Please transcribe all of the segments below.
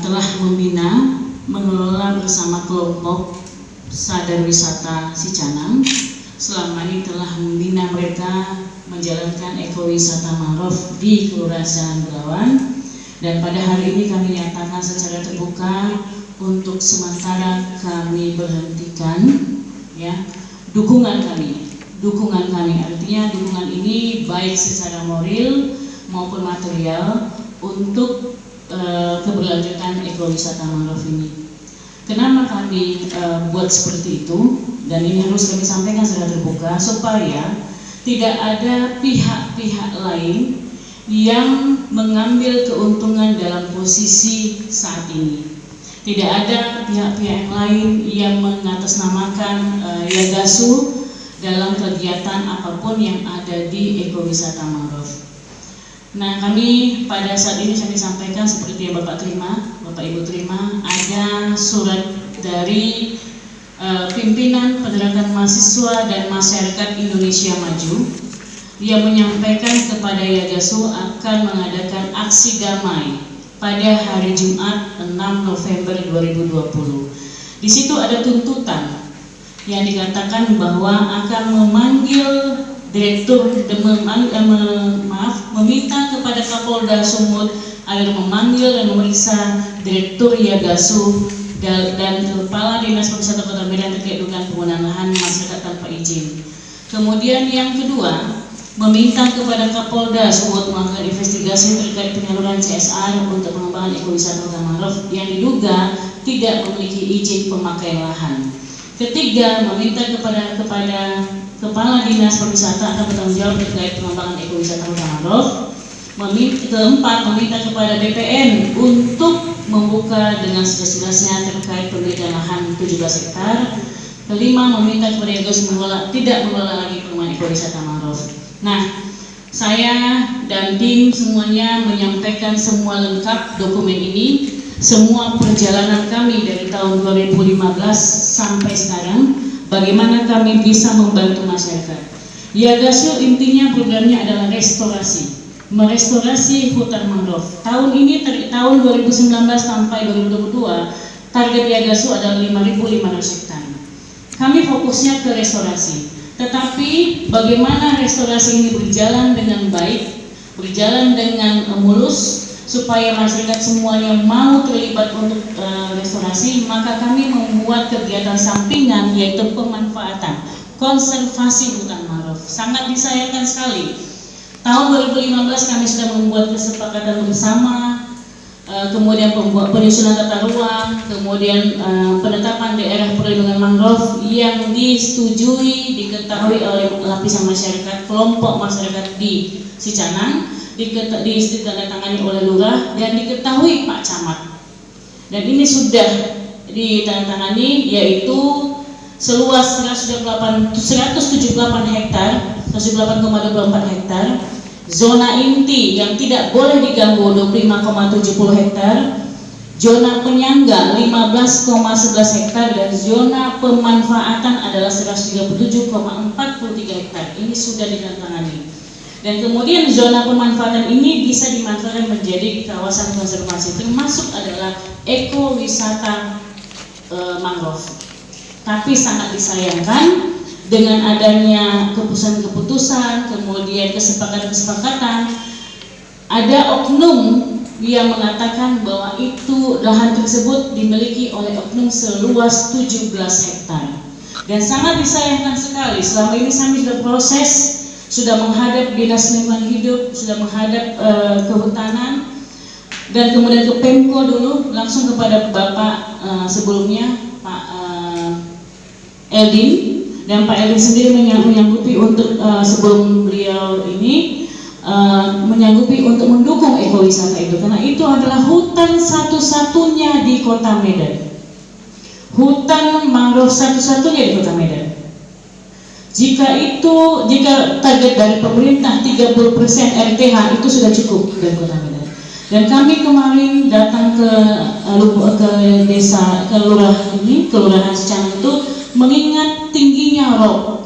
telah membina, mengelola bersama kelompok Sadar Wisata Sicanang. Selama ini telah membina mereka menjalankan ekowisata mangrove di Kelurahan Jalan Belawan, dan pada hari ini kami nyatakan secara terbuka untuk sementara kami berhentikan ya dukungan kami artinya dukungan ini baik secara moral maupun material untuk keberlanjutan ekowisata mangrove ini. Kenapa kami buat seperti itu, dan ini harus kami sampaikan secara terbuka supaya tidak ada pihak-pihak lain yang mengambil keuntungan dalam posisi saat ini. Tidak ada pihak-pihak lain yang mengatasnamakan Yagasu dalam kegiatan apapun yang ada di ekowisata mangrove. Nah, kami pada saat ini kami sampaikan seperti yang Bapak Ibu terima, ada surat dari pimpinan Pergerakan Mahasiswa dan Masyarakat Indonesia Maju yang menyampaikan kepada Yagasu akan mengadakan aksi damai pada hari Jumat 6 November 2020. Di situ ada tuntutan yang dikatakan bahwa akan memanggil meminta kepada Kapolda Sumut agar memanggil dan memeriksa Direktur Yagasu dan Kepala Dinas Pariwisata Kota Medan terkait dengan penggunaan lahan masyarakat tanpa izin. Kemudian yang kedua, meminta kepada Kapolda Sumut melakukan investigasi terkait penyaluran CSR untuk pengembangan ekowisata Kota Mangrove yang diduga tidak memiliki izin pemakaian lahan. Ketiga, meminta kepada Kepala Dinas Pariwisata akan bertanggung jawab terkait pengembangan ekowisata Kota Mangrove. Keempat, meminta kepada BPN untuk membuka dengan sejelas-jelasnya terkait pembelian lahan 17 hektar. Kelima, meminta kepada Yagasu tidak mengelola lagi pengembangan ekowisata mangrove. Nah, saya dan tim semuanya menyampaikan semua lengkap dokumen ini, semua perjalanan kami dari tahun 2015 sampai sekarang, bagaimana kami bisa membantu masyarakat. Yagasu intinya programnya adalah restorasi, merestorasi hutan mangrove. Tahun ini, tahun 2019 sampai 2022, target Yagasu adalah 5.500 hektar. Kami fokusnya ke restorasi. Tetapi bagaimana restorasi ini berjalan dengan baik, berjalan dengan mulus, supaya masyarakat semuanya mau terlibat untuk restorasi, maka kami membuat kegiatan sampingan yaitu pemanfaatan, konservasi hutan mangrove. Sangat disayangkan sekali. Tahun 2015 kami sudah membuat kesepakatan bersama, kemudian penyusunan tata ruang, kemudian penetapan daerah perlindungan mangrove yang disetujui, diketahui oleh lapisan masyarakat, kelompok masyarakat di Sicanang, ditandatangani oleh lurah dan diketahui Pak Camat. Dan ini sudah ditandatangani, yaitu seluas 178 hektar, 178,24 hektar. Zona inti yang tidak boleh diganggu 25,70 hektar, zona penyangga 15,11 hektar, dan zona pemanfaatan adalah 137,43 hektar. Ini sudah ditandatangani. Dan kemudian zona pemanfaatan ini bisa dimanfaatkan menjadi kawasan konservasi, termasuk adalah ekowisata mangrove. Tapi sangat disayangkan, dengan adanya keputusan-keputusan, kemudian kesepakatan-kesepakatan, ada oknum yang mengatakan bahwa itu lahan tersebut dimiliki oleh oknum seluas 17 hektar. Dan sangat disayangkan sekali, selama ini kami sudah proses, sudah menghadap Dinas Lingkungan Hidup, sudah menghadap Kehutanan, dan kemudian ke Pemko dulu, langsung kepada Bapak sebelumnya, Pak Eldin. Dan Pak Eldin sendiri menyanggupi untuk sebelum beliau ini menyanggupi untuk mendukung ekowisata itu, karena itu adalah hutan satu-satunya di Kota Medan, hutan mangrove satu-satunya di Kota Medan. Jika target dari pemerintah 30% RTH itu sudah cukup dari Kota Medan. Dan kami kemarin datang ke desa, Kelurahan Sicanang itu, mengingat tingginya rop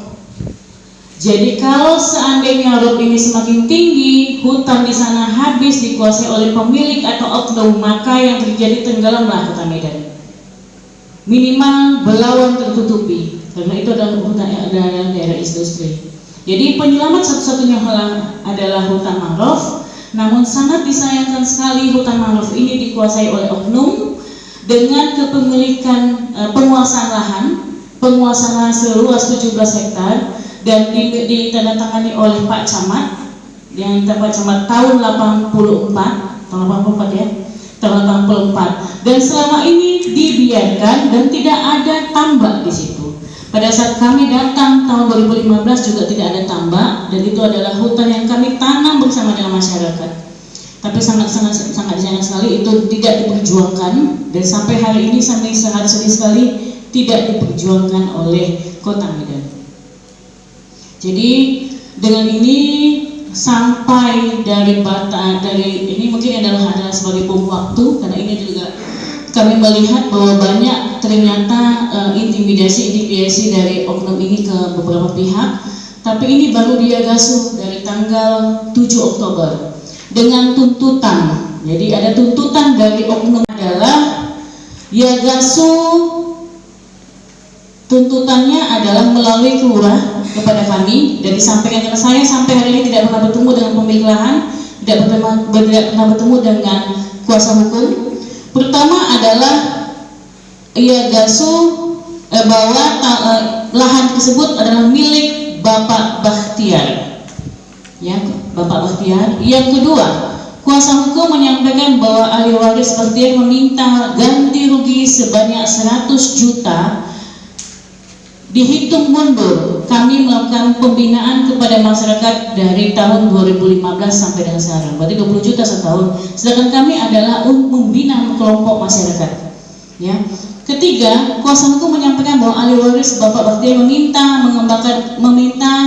Jadi kalau seandainya rob ini semakin tinggi, hutan di sana habis dikuasai oleh pemilik atau oknum, maka yang terjadi tenggelamlah Kota Medan. Minimal belawan tertutupi, karena itu adalah hutan adalah daerah industri. Jadi penyelamat satu-satunya adalah hutan mangrove. Namun sangat disayangkan sekali hutan mangrove ini dikuasai oleh oknum dengan kepemilikan penguasaan lahan seluas 17 hektar dan ditandatangani oleh Pak Camat yang Pak Camat tahun 84 ya, tahun 84, dan selama ini dibiarkan dan tidak ada tambak di situ. Pada saat kami datang tahun 2015 juga tidak ada tambak, dan itu adalah hutan yang kami tanam bersama dengan masyarakat. Tapi sangat disayangkan sekali itu tidak diperjuangkan, dan sampai hari ini sampai sangat sedih sekali tidak diperjuangkan oleh Kota Medan. Jadi dengan ini sampai dari ini mungkin adalah sebagai bom waktu, karena ini juga kami melihat bahwa banyak ternyata intimidasi dari oknum ini ke beberapa pihak. Tapi ini baru Diagasu dari tanggal 7 Oktober dengan tuntutan. Jadi ada tuntutan dari oknum adalah Diagasu, tuntutannya adalah melalui kelurah kepada kami dan disampaikan ke saya. Sampai hari ini tidak pernah bertemu dengan pemilik lahan, tidak pernah bertemu dengan kuasa hukum. Pertama adalah Diagasu bahwa lahan tersebut adalah milik Bapak Bakhtiar, ya, Bapak Bakhtiar. Yang kedua, kuasa hukum menyampaikan bahwa ahli waris Bakhtiar meminta ganti rugi sebanyak 100 juta. Dihitung mundur, kami melakukan pembinaan kepada masyarakat dari tahun 2015 sampai dengan sekarang, berarti 20 juta setahun. Sedangkan kami adalah membina kelompok masyarakat. Ya. Ketiga, kuasa hukum menyampaikan bahwa ahli waris Bapak Bakhtiar meminta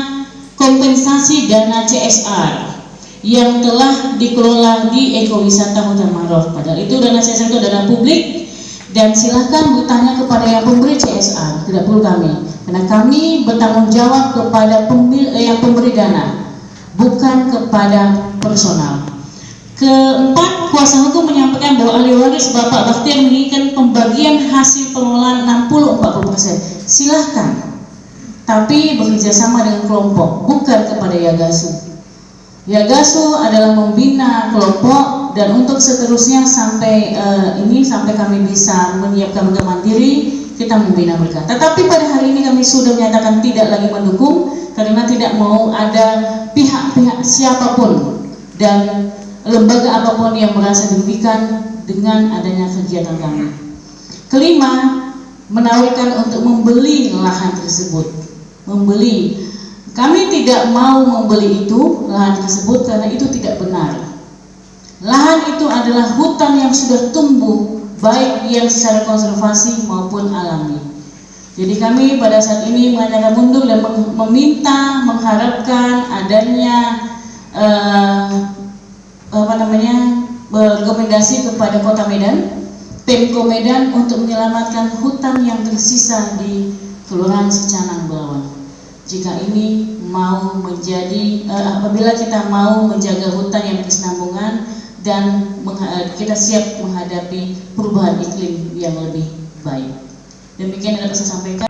kompensasi dana CSR yang telah dikelola di ekowisata hutan mangrove. Padahal itu dana CSR itu dana publik, dan silahkan bertanya kepada yang pemberi CSR, tidak perlu kami, karena kami bertanggung jawab kepada yang pemberi dana, bukan kepada personal. Keempat, kuasa hukum menyampaikan bahwa ahli waris Bapak Bakhtiar menginginkan pembagian hasil pengelolaan 60-40%. Silahkan, tapi bekerjasama dengan kelompok, bukan kepada Diagasu. Diagasu adalah membina kelompok, dan untuk seterusnya sampai kami bisa menyiapkan untuk mandiri, kita membina mereka. Tetapi pada hari ini kami sudah menyatakan tidak lagi mendukung, karena tidak mau ada pihak-pihak siapapun dan lembaga apapun yang merasa dirugikan dengan adanya kegiatan kami. Kelima, menawarkan untuk membeli lahan tersebut. Kami tidak mau membeli lahan tersebut karena itu tidak benar. Lahan itu adalah hutan yang sudah tumbuh, baik yang secara konservasi maupun alami. Jadi kami pada saat ini mengatakan mundur dan mengharapkan adanya rekomendasi kepada Kota Medan, Pemko Medan, untuk menyelamatkan hutan yang tersisa di Kelurahan Secanang Belawan. Jika ini mau menjadi apabila kita mau menjaga hutan yang berkesinambungan dan kita siap menghadapi perubahan iklim yang lebih baik. Demikian yang dapat saya sampaikan.